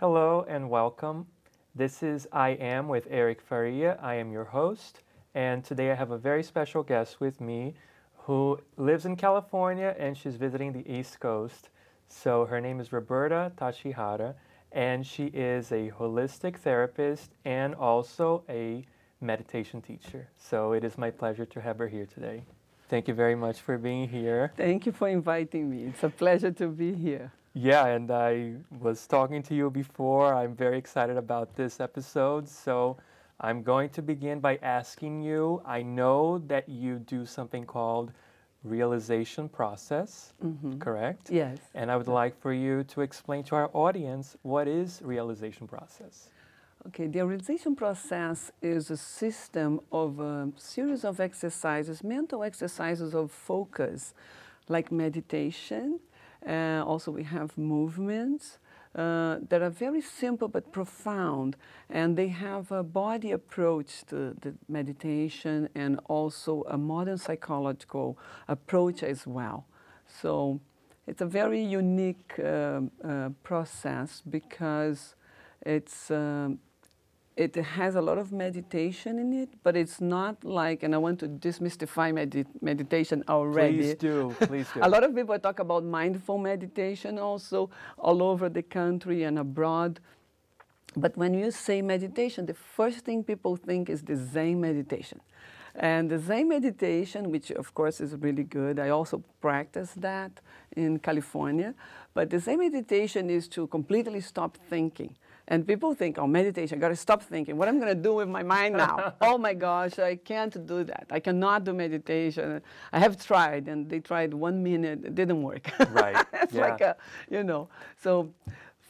Hello and welcome. This is I Am with Eric Faria. I am your host, and today I have a very special guest with me who lives in California and she's visiting the East Coast. So her name is Roberta Tachihara, and she is a holistic therapist and also a meditation teacher. So it is my pleasure to have her here today. Thank you very much for being here. Thank you for inviting me. It's a pleasure to be here. Yeah, and I was talking to you before. I'm very excited about this episode. So I'm going to begin by asking you, I know that you do something called realization process, correct? Yes. And I would like for you to explain to our audience, what is realization process? Okay, the realization process is a system of a series of exercises, mental exercises of focus, like meditation. Also, we have movements that are very simple but profound, and they have a body approach to the meditation and also a modern psychological approach as well. So it's a very unique process because it has a lot of meditation in it, but it's not like, and I want to demystify meditation already. Please do, please do. A lot of people talk about mindful meditation also all over the country and abroad. But when you say meditation, the first thing people think is the Zen meditation. And the Zen meditation, which of course is really good, I also practice that in California. But the Zen meditation is to completely stop thinking. And people think, oh, meditation, I got to stop thinking. What am I going to do with my mind now? Oh my gosh, I can't do that. I cannot do meditation. I have tried, and they tried 1 minute. It didn't work. Right. It's like a, So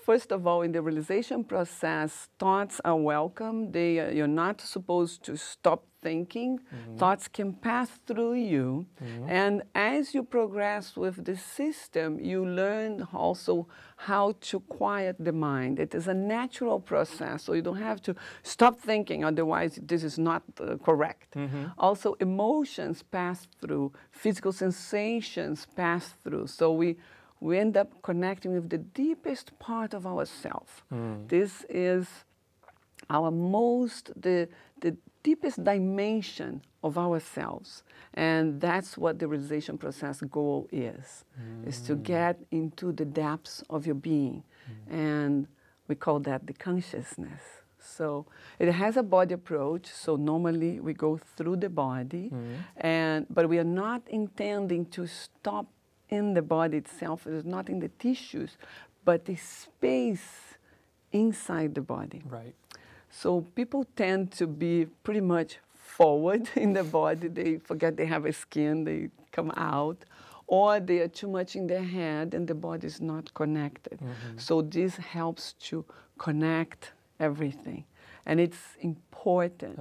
first of all, in the realization process, thoughts are welcome. You're not supposed to stop thinking. Thoughts can pass through you. And as you progress with the system, you learn also how to quiet the mind. It is a natural process, so you don't have to stop thinking, otherwise this is not correct. Also, emotions pass through, physical sensations pass through, so we end up connecting with the deepest part of ourselves. This is our the deepest dimension of ourselves. And that's what the realization process goal is to get into the depths of your being. And we call that the consciousness. So it has a body approach, so normally we go through the body, but we are not intending to stop in the body itself. It is not in the tissues, but the space inside the body. Right. So people tend to be pretty much forward in the body. They forget they have a skin, they come out, or they are too much in their head and the body is not connected. So this helps to connect everything. And it's important.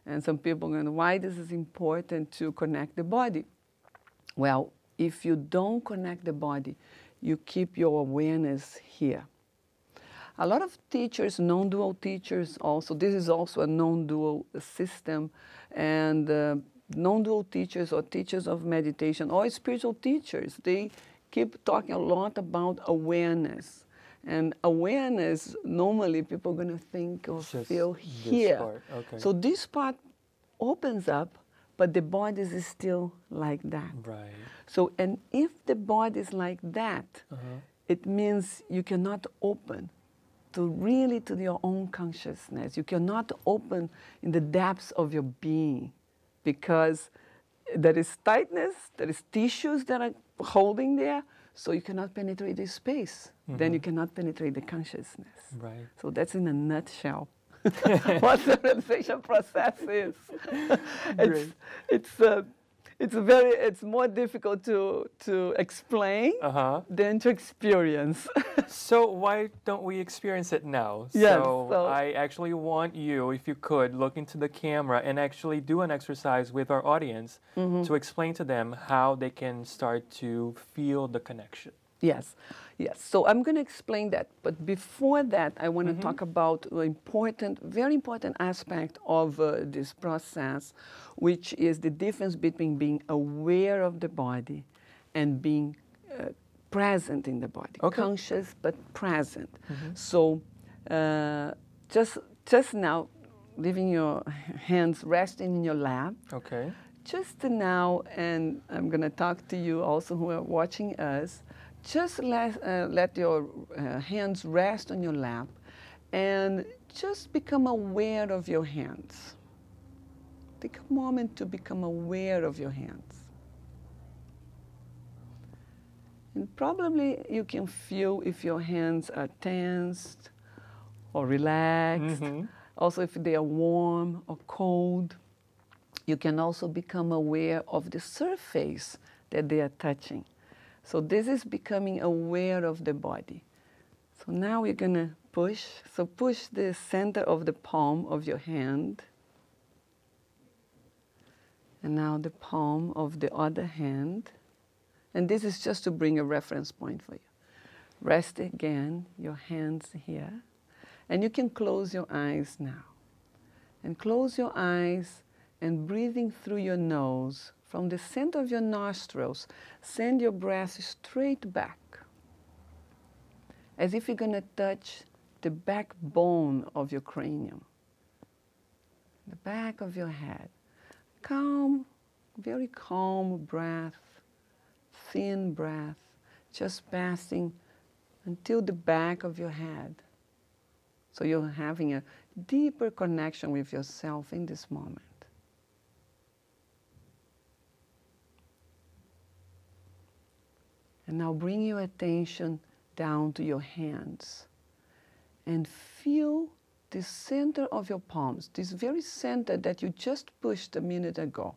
And some people are going, why this is important to connect the body? Well, if you don't connect the body, you keep your awareness here. A lot of teachers, non-dual teachers also, this is also a non-dual system, and non-dual teachers or teachers of meditation or spiritual teachers, they keep talking a lot about awareness. And awareness, normally people are going to think or feel here. Okay. So this part opens up, but the body is still like that. Right. So, and if the body is like that, it means you cannot open to your own consciousness. You cannot open in the depths of your being because there is tightness, there is tissues that are holding there, so you cannot penetrate the space. Then you cannot penetrate the consciousness. Right. So that's in a nutshell what the realization process is. It's more difficult to explain than to experience. So why don't we experience it now? Yes, So I actually want you, if you could, look into the camera and actually do an exercise with our audience to explain to them how they can start to feel the connection. Yes, yes. So I'm going to explain that. But before that, I want to talk about an very important aspect of this process, which is the difference between being aware of the body and being present in the body. Okay. Conscious but present. So Just now, leaving your hands resting in your lap. Okay. Just now, and I'm going to talk to you also who are watching us, just let your hands rest on your lap and just become aware of your hands. Take a moment to become aware of your hands. And probably you can feel if your hands are tensed or relaxed. Mm-hmm. Also if they are warm or cold. You can also become aware of the surface that they are touching. So this is becoming aware of the body. So now we're going to push. So push the center of the palm of your hand. And now the palm of the other hand. And this is just to bring a reference point for you. Rest again your hands here. And you can close your eyes now. And close your eyes and breathing through your nose, from the center of your nostrils, send your breath straight back. As if you're going to touch the backbone of your cranium, the back of your head. Calm, very calm breath, thin breath, just passing until the back of your head. So you're having a deeper connection with yourself in this moment. And now bring your attention down to your hands and feel the center of your palms, this very center that you just pushed a minute ago.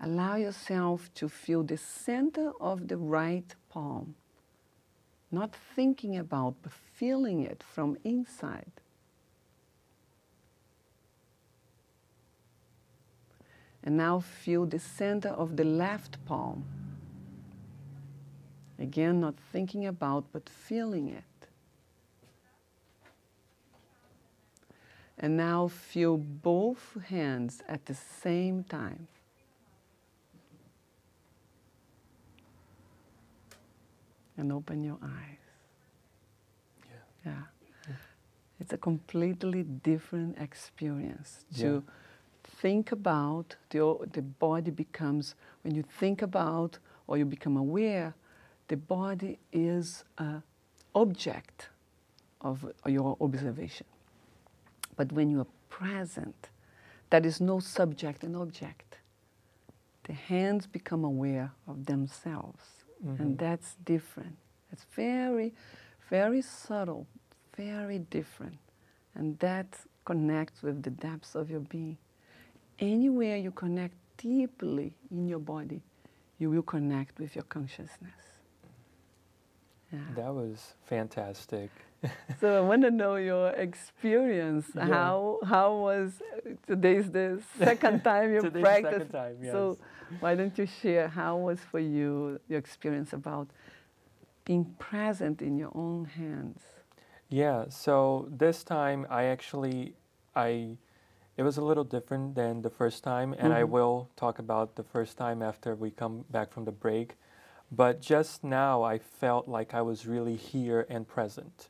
Allow yourself to feel the center of the right palm, not thinking about, but feeling it from inside. And now feel the center of the left palm. Again, not thinking about, but feeling it. And now feel both hands at the same time. And open your eyes. Yeah. It's a completely different experience to think about. The body becomes, when you think about or you become aware, the body is an object of your observation. But when you are present, there is no subject and object. The hands become aware of themselves. Mm-hmm. And that's different. It's very, very subtle, very different. And that connects with the depths of your being. Anywhere you connect deeply in your body, you will connect with your consciousness. Yeah. That was fantastic. So I want to know your experience. Yeah. How was, today's the second time you practiced. Today's the second time, yes. So why don't you share how was for you your experience about being present in your own hands? Yeah, so this time it was a little different than the first time, and I will talk about the first time after we come back from the break. But just now I felt like I was really here and present.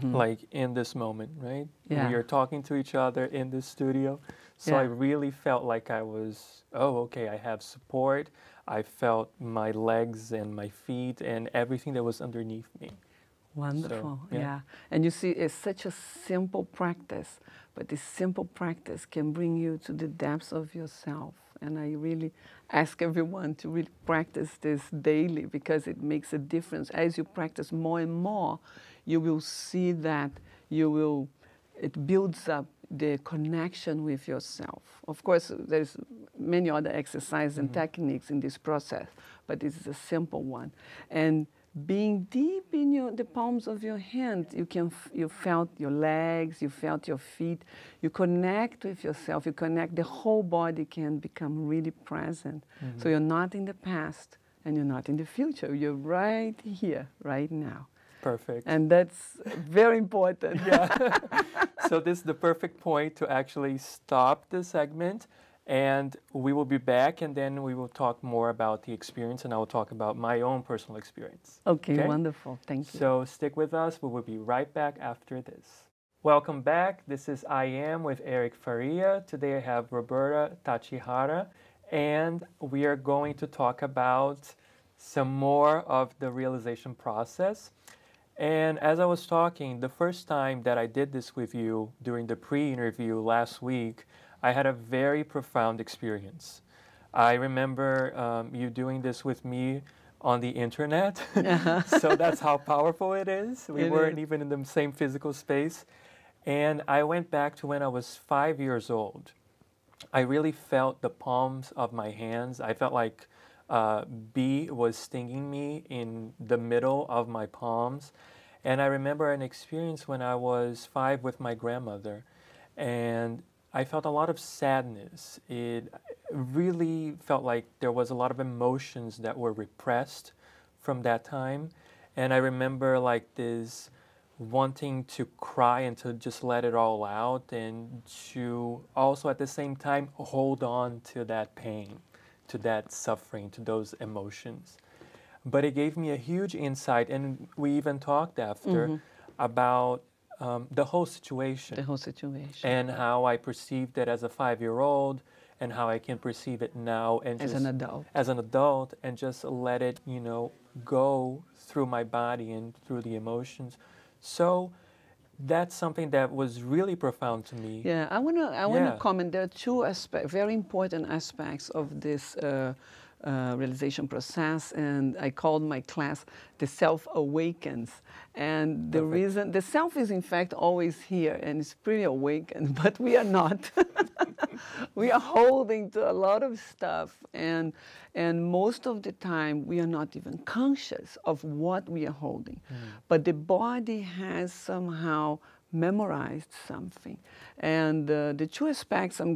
Like in this moment, right? Yeah. We are talking to each other in this studio. So I really felt like I was, okay, I have support. I felt my legs and my feet and everything that was underneath me. Wonderful, so, yeah. And you see, it's such a simple practice, but this simple practice can bring you to the depths of yourself. And I really ask everyone to really practice this daily because it makes a difference. As you practice more and more, you will see that it builds up the connection with yourself. Of course, there's many other exercises and techniques in this process, but this is a simple one. And being deep in the palms of your hand, you felt your legs, you felt your feet, you connect with yourself, the whole body can become really present. So you're not in the past and you're not in the future, you're right here, right now. Perfect. And that's very important. Yeah. So this is the perfect point to actually stop the segment And we will be back, and then we will talk more about the experience, and I will talk about my own personal experience. Okay, wonderful. Thank you. So stick with us. We will be right back after this. Welcome back. This is I Am with Eric Faria. Today I have Roberta Tachihara, and we are going to talk about some more of the realization process. And as I was talking, the first time that I did this with you during the pre-interview last week, I had a very profound experience. I remember you doing this with me on the internet, so that's how powerful it is. We weren't even in the same physical space. And I went back to when I was 5 years old. I really felt the palms of my hands. I felt like a bee was stinging me in the middle of my palms. And I remember an experience when I was 5 with my grandmother. And I felt a lot of sadness. It really felt like there was a lot of emotions that were repressed from that time. And I remember like this wanting to cry and to just let it all out, and to also at the same time hold on to that pain, to that suffering, to those emotions. But it gave me a huge insight, and we even talked after about the whole situation. The whole situation. And how I perceived it as a 5-year-old, and how I can perceive it now and as just, an adult. As an adult, and just let it, you know, go through my body and through the emotions. So that's something that was really profound to me. Yeah, I wanna comment. There are two very important aspects of this realization process, and I called my class the self awakens. And the reason, the self is in fact always here and it's pretty awakened, but we are not. We are holding to a lot of stuff, and most of the time we are not even conscious of what we are holding. But the body has somehow memorized something. And the two aspects I'm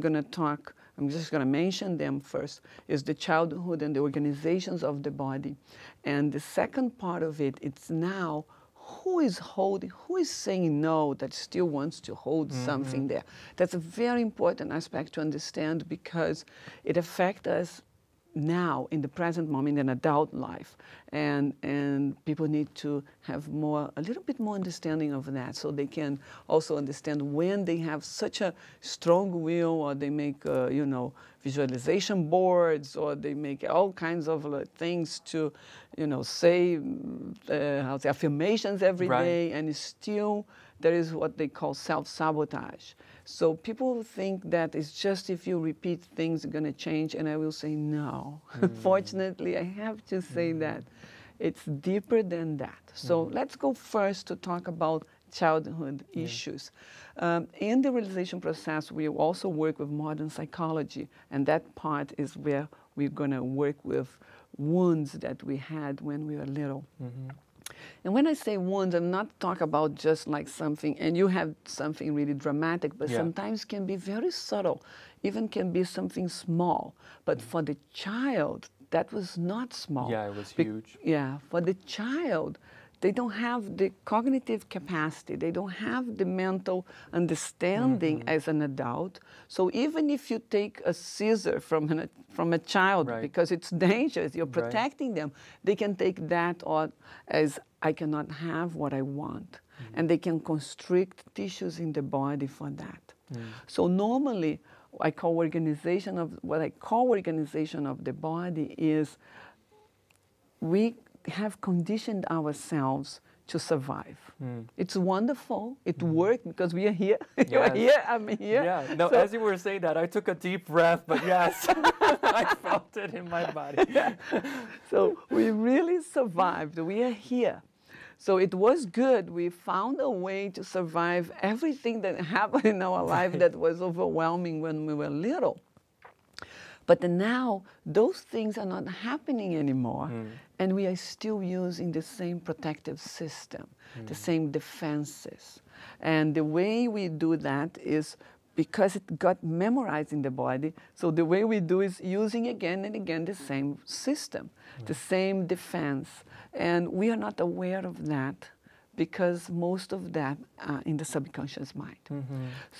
just going to mention them first, is the childhood and the organizations of the body. And the second part of it, it's now who is holding, who is saying no that still wants to hold something there. That's a very important aspect to understand, because it affects us now in the present moment in adult life, and people need to have a little bit more understanding of that, so they can also understand when they have such a strong will, or they make visualization boards, or they make all kinds of things to say affirmations every day, and still there is what they call self-sabotage. So people think that it's just if you repeat things are going to change, and I will say no. Fortunately, I have to say that it's deeper than that. So let's go first to talk about childhood issues. In the realization process, we also work with modern psychology, and that part is where we're going to work with wounds that we had when we were little. And when I say wounds, I'm not talking about just like something, and you have something really dramatic, but sometimes can be very subtle, even can be something small. But for the child, that was not small. Yeah, it was huge. For the child, they don't have the cognitive capacity, they don't have the mental understanding as an adult. So even if you take a scissor from a child, because it's dangerous, you're protecting them, they can take that as I cannot have what I want. And they can constrict tissues in the body for that. So normally, what I call organization of the body is we have conditioned ourselves to survive. It's wonderful. It worked because we are here. You're here, I'm here. Yeah. No, as you were saying that, I took a deep breath, but yes, I felt it in my body. So we really survived. We are here. So it was good. We found a way to survive everything that happened in our life that was overwhelming when we were little. But now, those things are not happening anymore, and we are still using the same protective system, the same defenses. And the way we do that is because it got memorized in the body, so the way we do is using again and again the same system, the same defense. And we are not aware of that because most of them are in the subconscious mind.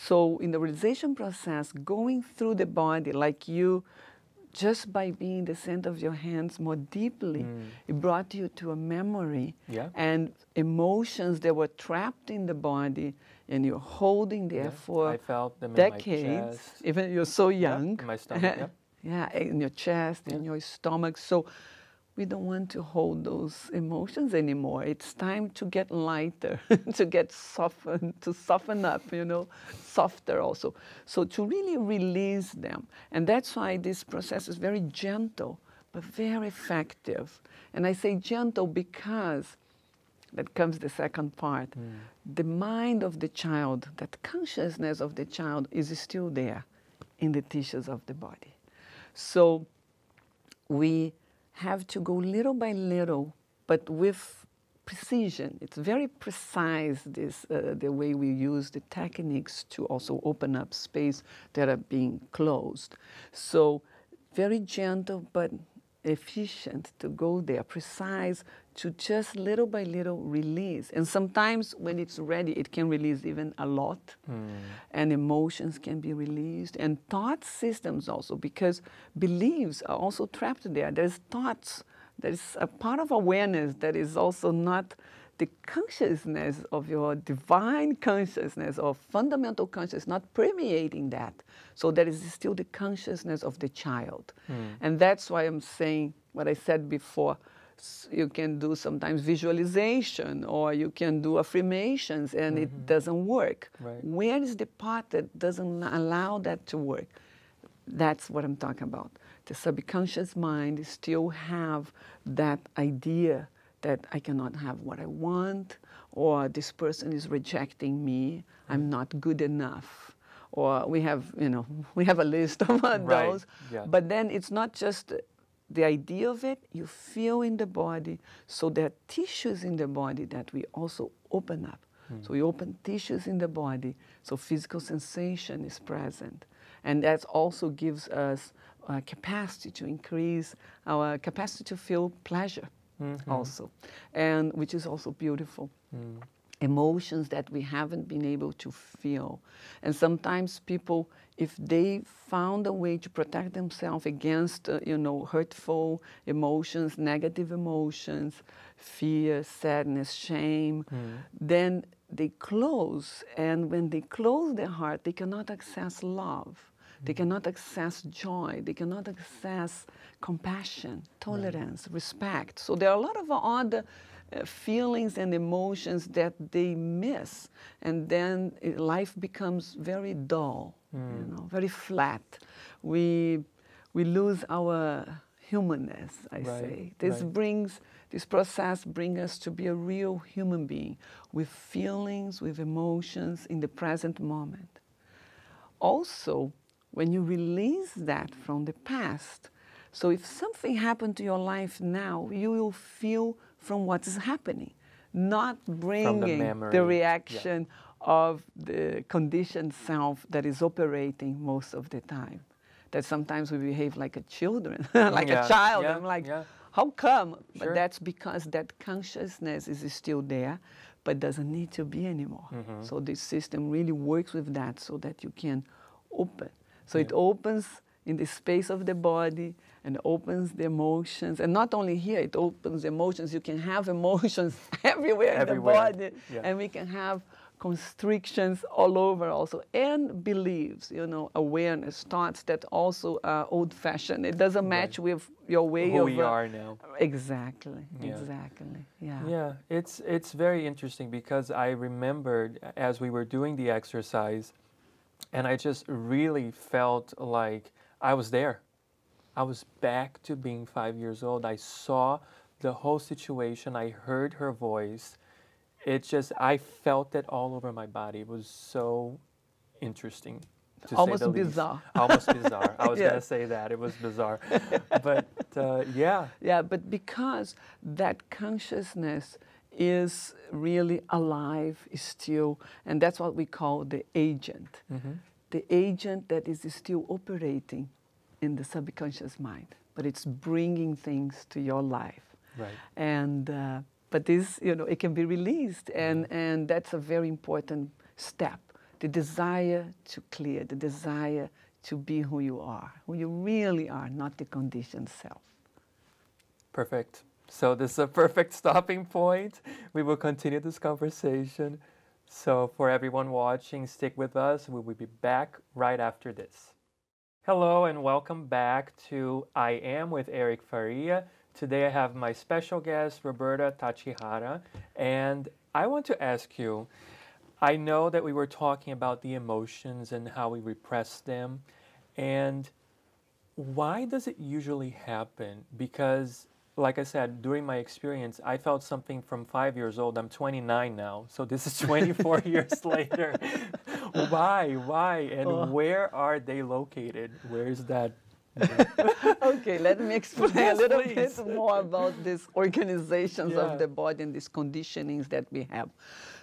So in the realization process, going through the body, like you, just by being in the center of your hands more deeply, it brought you to a memory and emotions that were trapped in the body, and you're holding there for I felt them decades. In my chest. Even you're so young. In my stomach, yeah, in your chest, in your stomach. So we don't want to hold those emotions anymore. It's time to get lighter, to get softened, to soften up, you know, softer also. So to really release them. And that's why this process is very gentle, but very effective. And I say gentle because that comes the second part. The mind of the child, that consciousness of the child is still there in the tissues of the body. So we have to go little by little, but with precision. It's very precise, this, the way we use the techniques to also open up space that are being closed. So very gentle, but efficient to go there, precise, to just little by little release. And sometimes when it's ready, it can release even a lot. And emotions can be released. And thought systems also, because beliefs are also trapped there. There's thoughts, there's a part of awareness that is also not the consciousness of your divine consciousness or fundamental consciousness, not permeating that. So there is still the consciousness of the child. And that's why I'm saying what I said before. You can do sometimes visualization, or you can do affirmations, and it doesn't work. Where is the part that doesn't allow that to work? That's what I'm talking about. The subconscious mind still have that idea that I cannot have what I want, or this person is rejecting me, I'm not good enough. Or we have, you know, we have a list of those. But then it's not just the idea of it, you feel in the body. So there are tissues in the body that we also open up. So we open tissues in the body, so physical sensation is present. And that also gives us a capacity to increase our capacity to feel pleasure also, and which is also beautiful. Emotions that we haven't been able to feel. And sometimes people, if they found a way to protect themselves against, you know, hurtful emotions, negative emotions, fear, sadness, shame, then they close. And when they close their heart, they cannot access love. They cannot access joy. They cannot access compassion, tolerance, respect. So there are a lot of other feelings and emotions that they miss, and then life becomes very dull, you know, very flat. We lose our humanness, I say. This process brings us to be a real human being with feelings, with emotions in the present moment. Also, when you release that from the past, so if something happened to your life now, you will feel from what is happening, not bringing the reaction of the conditioned self that is operating most of the time. That sometimes we behave like a children, like a child. I'm like, how come? But that's because that consciousness is still there, but doesn't need to be anymore. So this system really works with that so that you can open. So it opens in the space of the body and opens the emotions. And not only here, it opens emotions. You can have emotions everywhere in the body. And we can have constrictions all over also. And beliefs, you know, awareness, thoughts that also are old-fashioned. It doesn't match with your way who of... we are now. Exactly, exactly, Yeah, it's very interesting because I remembered as we were doing the exercise, and I just really felt like I was there. I was back to being 5 years old. I saw the whole situation. I heard her voice. It just, I felt it all over my body. It was so interesting, to almost say the bizarre. least. Almost bizarre. I was going to say that. It was bizarre. But yeah. Yeah, but because that consciousness is really alive, is still, and that's what we call the agent. The agent that is still operating in the subconscious mind, but it's bringing things to your life. And but this, it can be released, and that's a very important step. The desire to clear, the desire to be who you really are, not the conditioned self. Perfect. So this is a perfect stopping point. We will continue this conversation. So for everyone watching, stick with us. We will be back right after this. Hello and welcome back to I Am with Eric Faria. Today I have my special guest, Roberta Tachihara, and I want to ask you, I know that we were talking about the emotions and how we repress them, and why does it usually happen? Because, like I said, during my experience, I felt something from 5 years old. I'm 29 now, so this is 24 years later. Why? And where are they located? Where is that? Okay, let me explain a little please. bit more about these organizations of the body and these conditionings that we have.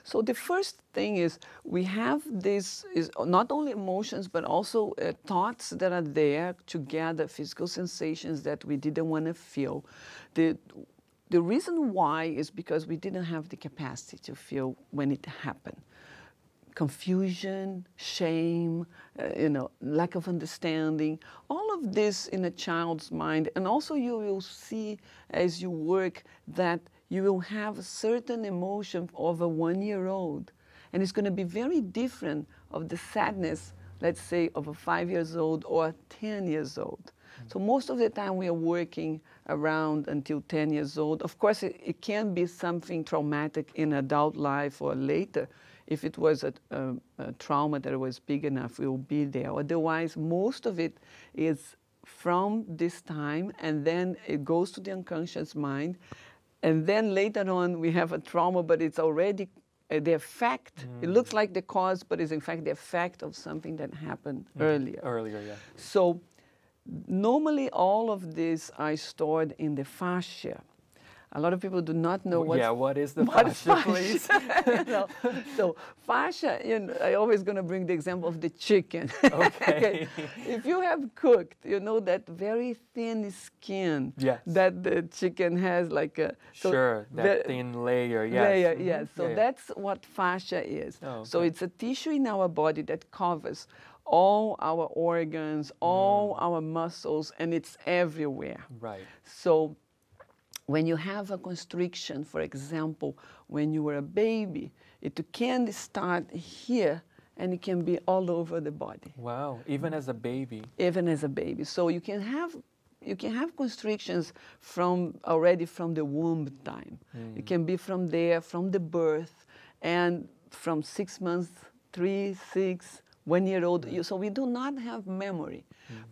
So the first thing is we have this, is not only emotions, but also thoughts that are there to gather physical sensations that we didn't want to feel. The reason why is because we didn't have the capacity to feel when it happened. Confusion, shame, lack of understanding, all of this in a child's mind. And also you will see as you work that you will have a certain emotion of a 1-year-old. And it's going to be very different of the sadness, let's say, of a 5 years old or 10 years old. Mm-hmm. So most of the time we are working around until 10 years old. Of course, it can be something traumatic in adult life or later. If it was a trauma that was big enough, we will be there. Otherwise, most of it is from this time, and then it goes to the unconscious mind. And then later on, we have a trauma, but it's already the effect. It looks like the cause, but it's in fact the effect of something that happened earlier. Earlier, yeah. So normally, all of these are stored in the fascia. A lot of people do not know what is the fascia, please? So fascia, I always going to bring the example of the chicken. Okay. If you have cooked, that very thin skin that the chicken has, like a that thin layer. Yes. So that's what fascia is. Oh, okay. So it's a tissue in our body that covers all our organs, all our muscles, and it's everywhere. Right. So when you have a constriction, for example, when you were a baby, it can start here and it can be all over the body. Wow, even as a baby. Even as a baby. So you can have constrictions already from the womb time. It can be from there, from the birth, and from 6 months, 3, 6, 1 year old. So we do not have memory,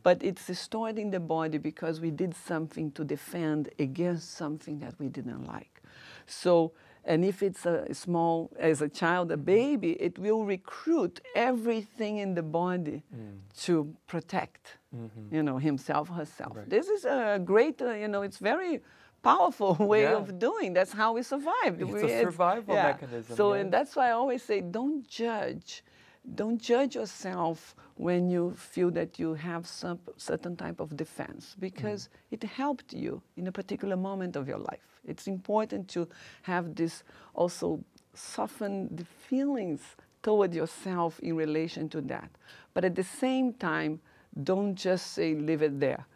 but it's stored in the body because we did something to defend against something that we didn't like. So, and if it's as a child, a baby, it will recruit everything in the body to protect, himself, herself. Right. This is a great, it's very powerful way of doing. That's how we survived. It's a survival mechanism. So, and that's why I always say, don't judge. Don't judge yourself when you feel that you have some certain type of defense, because it helped you in a particular moment of your life. It's important to have this also soften the feelings toward yourself in relation to that. But at the same time, don't just say, leave it there.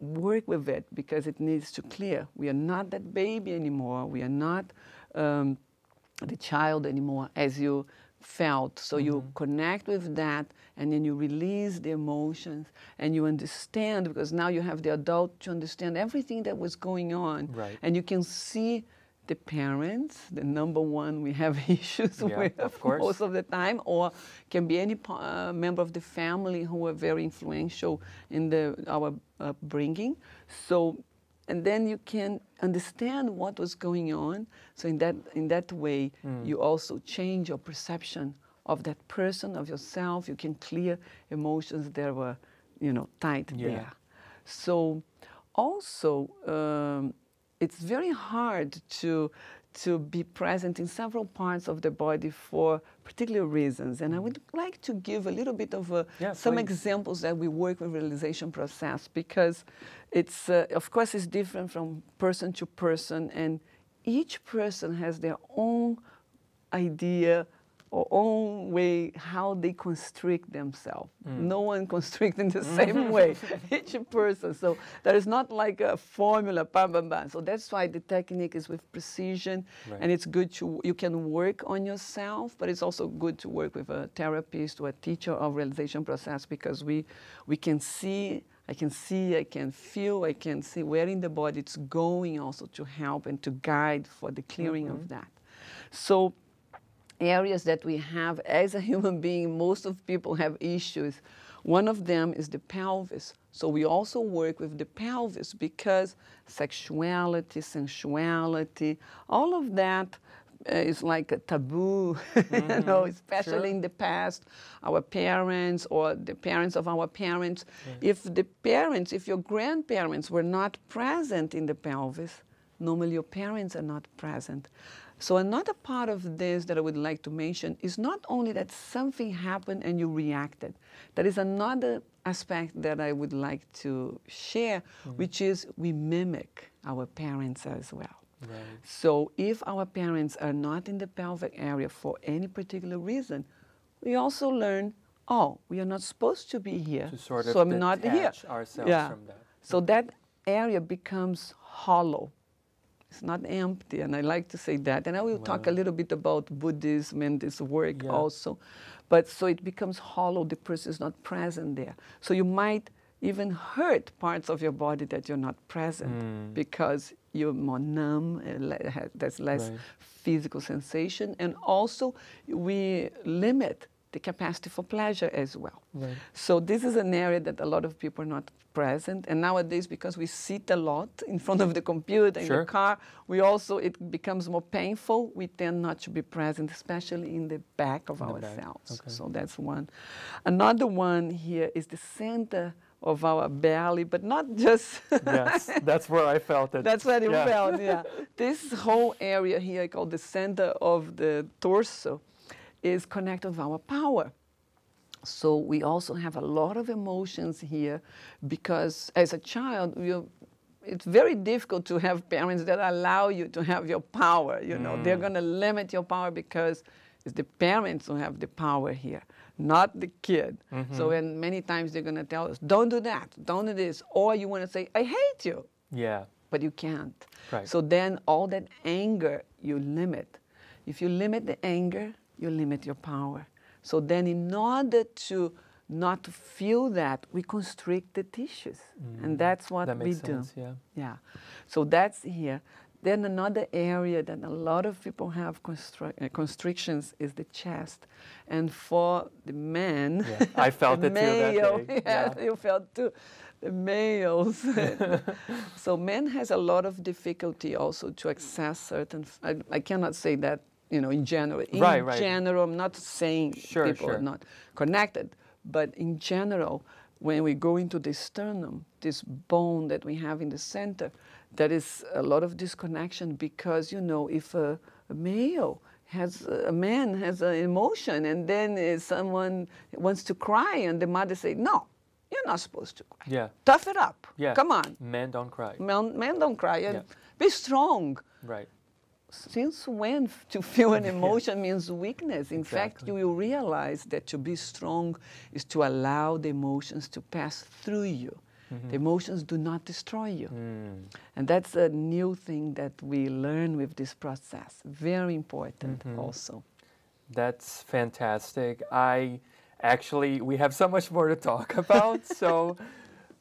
Work with it, because it needs to clear. We are not that baby anymore. We are not the child anymore, as you felt. So you connect with that, and then you release the emotions, and you understand, because now you have the adult to understand everything that was going on. Right. And you can see the parents, the number one we have issues with most of the time, or can be any member of the family who were very influential in our upbringing. So, and then you can understand what was going on. So in that way, you also change your perception of that person, of yourself. You can clear emotions that were, tight there. So also, it's very hard to be present in several parts of the body for particular reasons. And I would like to give a little bit of some examples that we work with realization process, because it's, of course, it's different from person to person, and each person has their own idea or own way how they constrict themselves. No one constricts in the same way, each person. So there is not like a formula, bam, bam, bam. So that's why the technique is with precision, and it's good to, you can work on yourself, but it's also good to work with a therapist or a teacher of realization process, because we can see, I can feel, I can see where in the body it's going, also to help and to guide for the clearing of that. So areas that we have as a human being, most of people have issues. One of them is the pelvis. So we also work with the pelvis, because sexuality, sensuality, all of that is like a taboo, you know, especially in the past. Our parents or the parents of our parents, if your grandparents were not present in the pelvis, normally your parents are not present. So another part of this that I would like to mention is not only that something happened and you reacted. There is another aspect that I would like to share, which is we mimic our parents as well. Right. So if our parents are not in the pelvic area for any particular reason, we also learn, oh, we are not supposed to be here, to sort of so I'm not here. Ourselves from that. So that area becomes hollow. It's not empty, and I like to say that. And I will talk a little bit about Buddhism and this work also. But so it becomes hollow, the person is not present there. So you might even hurt parts of your body that you're not present because you're more numb, there's less physical sensation, and also we limit the capacity for pleasure as well. Right. So this is an area that a lot of people are not present, and nowadays, because we sit a lot in front of the computer, in the car, we also, it becomes more painful. We tend not to be present, especially in the back of ourselves. Okay. So that's one. Another one here is the center of our belly, but not just... Yes, that's where I felt it. That's where you felt, This whole area here, called the center of the torso, is connected with our power. So we also have a lot of emotions here, because as a child, it's very difficult to have parents that allow you to have your power. You know, they're going to limit your power because it's the parents who have the power here, not the kid. So and many times they're going to tell us, don't do that, don't do this, or you want to say, I hate you. Yeah. But you can't. Right. So then all that anger you limit. If you limit the anger, you limit your power. So then in order to not feel that, we constrict the tissues. And that's what we do. Yeah. So that's here. Then another area that a lot of people have constrictions is the chest. And for the men, I felt it male, too that day. You felt too. The males. So men has a lot of difficulty also to access certain, I cannot say that, you know, in general. In general, I'm not saying people are not connected, but in general, when we go into the sternum, this bone that we have in the center, there is a lot of disconnection, because, you know, if a man has an emotion, and then someone wants to cry, and the mother says, no, you're not supposed to cry. Yeah. Tough it up. Yeah. Come on. Men don't cry. Men don't cry. And be strong. Right. Since when to feel an emotion means weakness? In fact, you will realize that to be strong is to allow the emotions to pass through you. The emotions do not destroy you. And that's a new thing that we learn with this process. Very important also. That's fantastic. We have so much more to talk about, so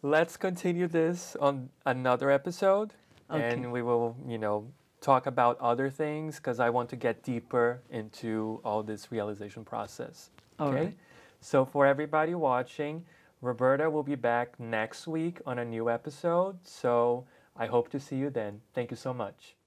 let's continue this on another episode, and we will, you know, talk about other things, because I want to get deeper into all this realization process. Okay? So for everybody watching, Roberta will be back next week on a new episode, so I hope to see you then. Thank you so much.